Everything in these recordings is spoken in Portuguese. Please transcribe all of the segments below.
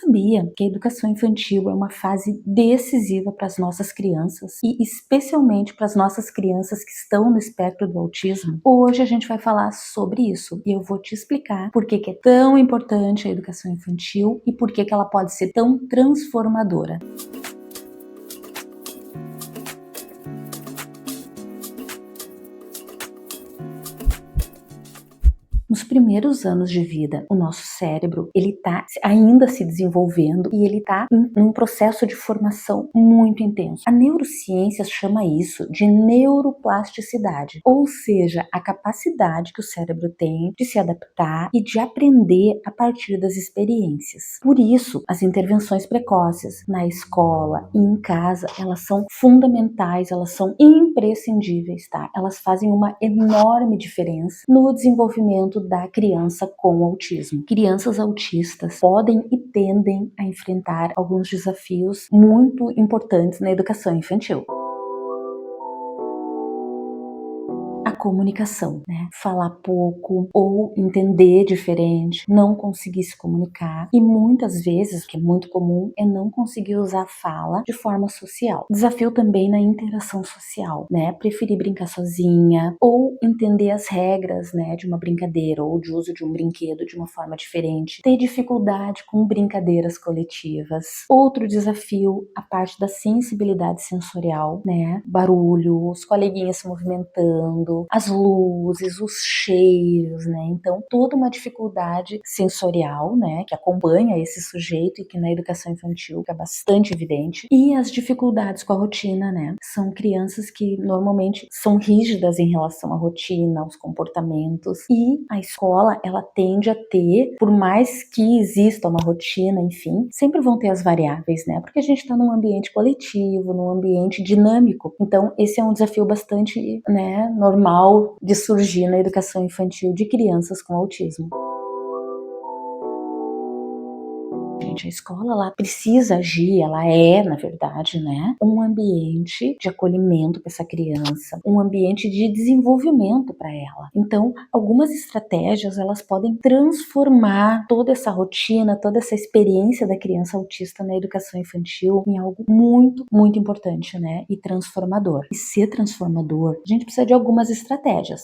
sabia que a educação infantil é uma fase decisiva para as nossas crianças e especialmente para as nossas crianças que estão no espectro do autismo? Hoje a gente vai falar sobre isso e eu vou te explicar por que é tão importante a educação infantil e por que ela pode ser tão transformadora. Nos primeiros anos de vida, o nosso cérebro, ele tá ainda se desenvolvendo e ele tá em um processo de formação muito intenso. A neurociência chama isso de neuroplasticidade, ou seja, a capacidade que o cérebro tem de se adaptar e de aprender a partir das experiências. Por isso, as intervenções precoces na escola e em casa, elas são fundamentais, elas são imprescindíveis, tá? Elas fazem uma enorme diferença no desenvolvimento da criança com autismo. Crianças autistas podem e tendem a enfrentar alguns desafios muito importantes na educação infantil. A comunicação, né? Falar pouco ou entender diferente, não conseguir se comunicar e muitas vezes, o que é muito comum, é não conseguir usar a fala de forma social. Desafio também na interação social, né? Preferir brincar sozinha ou entender as regras, né, de uma brincadeira ou de uso de um brinquedo de uma forma diferente. Ter dificuldade com brincadeiras coletivas. Outro desafio, a parte da sensibilidade sensorial, né? Barulho, os coleguinhas se movimentando, as luzes, os cheiros, né? Então, toda uma dificuldade sensorial, né, que acompanha esse sujeito e que na educação infantil é bastante evidente. E as dificuldades com a rotina, né? São crianças que normalmente são rígidas em relação à rotina, aos comportamentos. E a escola, ela tende a ter, por mais que exista uma rotina, enfim, sempre vão ter as variáveis, né? Porque a gente está num ambiente coletivo, num ambiente dinâmico. Então, esse é um desafio bastante, né, normal de surgir na educação infantil de crianças com autismo. Gente, a escola ela precisa agir, ela é, na verdade, né, um ambiente de acolhimento para essa criança, um ambiente de desenvolvimento para ela. Então, algumas estratégias elas podem transformar toda essa rotina, toda essa experiência da criança autista na educação infantil em algo muito, muito importante, né, e transformador. E ser transformador, a gente precisa de algumas estratégias.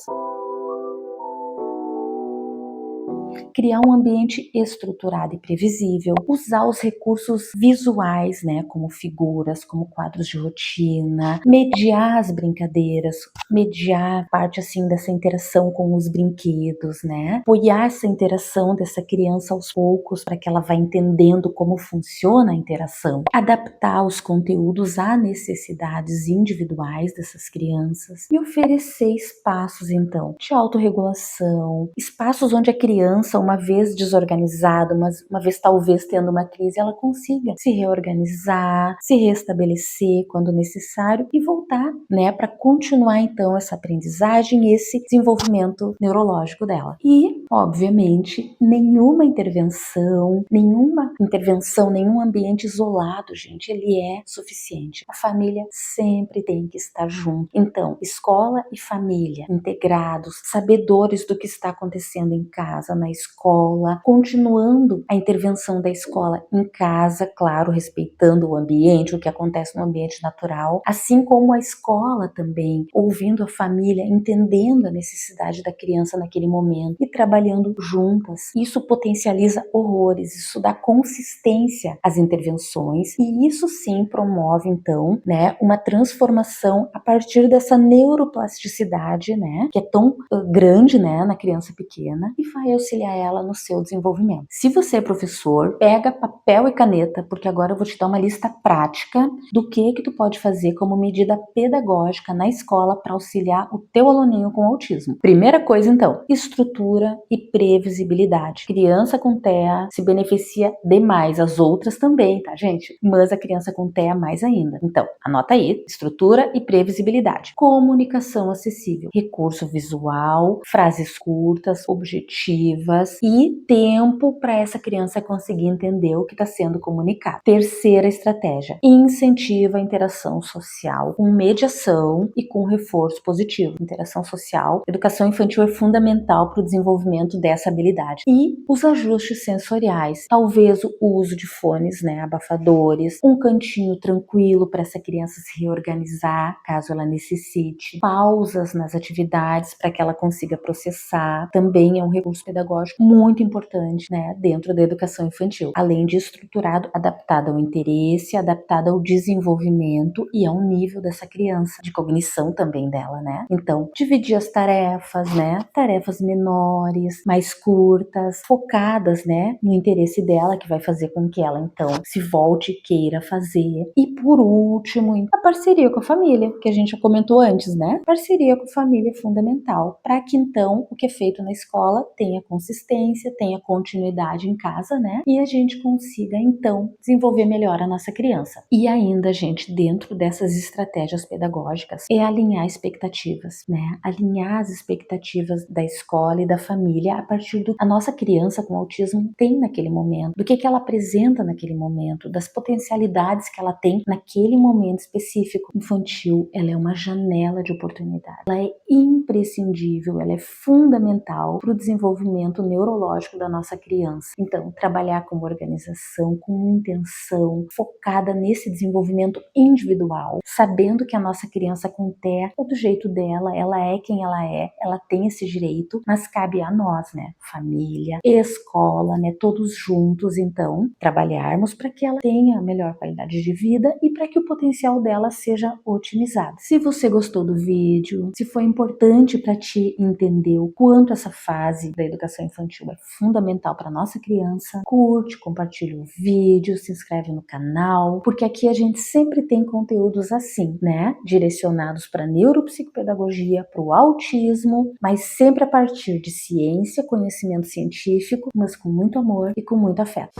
Criar um ambiente estruturado e previsível, usar os recursos visuais, né, como figuras, como quadros de rotina, mediar as brincadeiras, mediar parte assim dessa interação com os brinquedos, né, apoiar essa interação dessa criança aos poucos para que ela vá entendendo como funciona a interação, adaptar os conteúdos a necessidades individuais dessas crianças e oferecer espaços então de autorregulação, espaços onde a criança, uma vez desorganizada, uma vez talvez tendo uma crise, ela consiga se reorganizar, se restabelecer quando necessário e voltar, né, para continuar então essa aprendizagem, esse desenvolvimento neurológico dela. E, obviamente, nenhuma intervenção, nenhum ambiente isolado, gente, ele é suficiente. A família sempre tem que estar junto. Então, escola e família integrados, sabedores do que está acontecendo em casa, na escola, continuando a intervenção da escola em casa, claro, respeitando o ambiente, o que acontece no ambiente natural, assim como a escola também, ouvindo a família, entendendo a necessidade da criança naquele momento e trabalhando juntas. Isso potencializa horrores, isso dá consistência às intervenções e isso sim promove então, né, uma transformação a partir dessa neuroplasticidade, né, que é tão grande, né, na criança pequena e vai auxiliar ela no seu desenvolvimento. Se você é professor, pega papel e caneta, porque agora eu vou te dar uma lista prática do que tu pode fazer como medida pedagógica na escola para auxiliar o teu aluninho com autismo. Primeira coisa, então, estrutura e previsibilidade. Criança com TEA se beneficia demais, as outras também, tá, gente? Mas a criança com TEA mais ainda. Então, anota aí, estrutura e previsibilidade. Comunicação acessível, recurso visual, frases curtas, objetivas, palavras e tempo para essa criança conseguir entender o que está sendo comunicado. Terceira estratégia, incentiva a interação social com mediação e com reforço positivo. Interação social, educação infantil é fundamental para o desenvolvimento dessa habilidade. E os ajustes sensoriais, talvez o uso de fones, né, abafadores, um cantinho tranquilo para essa criança se reorganizar, caso ela necessite, pausas nas atividades para que ela consiga processar, também é um recurso pedagógico muito importante, né, dentro da educação infantil, além de estruturado, adaptado ao interesse, adaptado ao desenvolvimento e ao nível dessa criança, de cognição também dela, né? Então, dividir as tarefas, né, tarefas menores, mais curtas, focadas, né, no interesse dela, que vai fazer com que ela, então, se volte e queira fazer. E, por último, a parceria com a família, que a gente já comentou antes, né? Parceria com a família é fundamental, para que, então, o que é feito na escola tenha consistência, tenha continuidade em casa, né? E a gente consiga, então, desenvolver melhor a nossa criança. E ainda, gente, dentro dessas estratégias pedagógicas, é alinhar expectativas, né? Alinhar as expectativas da escola e da família a partir do que a nossa criança com autismo tem naquele momento, do que ela apresenta naquele momento, das potencialidades que ela tem naquele momento específico. Infantil, ela é uma janela de oportunidade. Ela é imprescindível, ela é fundamental para o desenvolvimento neurológico da nossa criança. Então, trabalhar com organização, com intenção, focada nesse desenvolvimento individual, sabendo que a nossa criança com TEA é do jeito dela, ela é quem ela tem esse direito, mas cabe a nós, né, família, escola, né, todos juntos, então, trabalharmos para que ela tenha a melhor qualidade de vida e para que o potencial dela seja otimizado. Se você gostou do vídeo, se foi importante para ti entender o quanto essa fase da educação infantil é fundamental para nossa criança, curte, compartilha o vídeo, se inscreve no canal, porque aqui a gente sempre tem conteúdos assim, né? Direcionados para neuropsicopedagogia, para o autismo, mas sempre a partir de ciência, conhecimento científico, mas com muito amor e com muito afeto.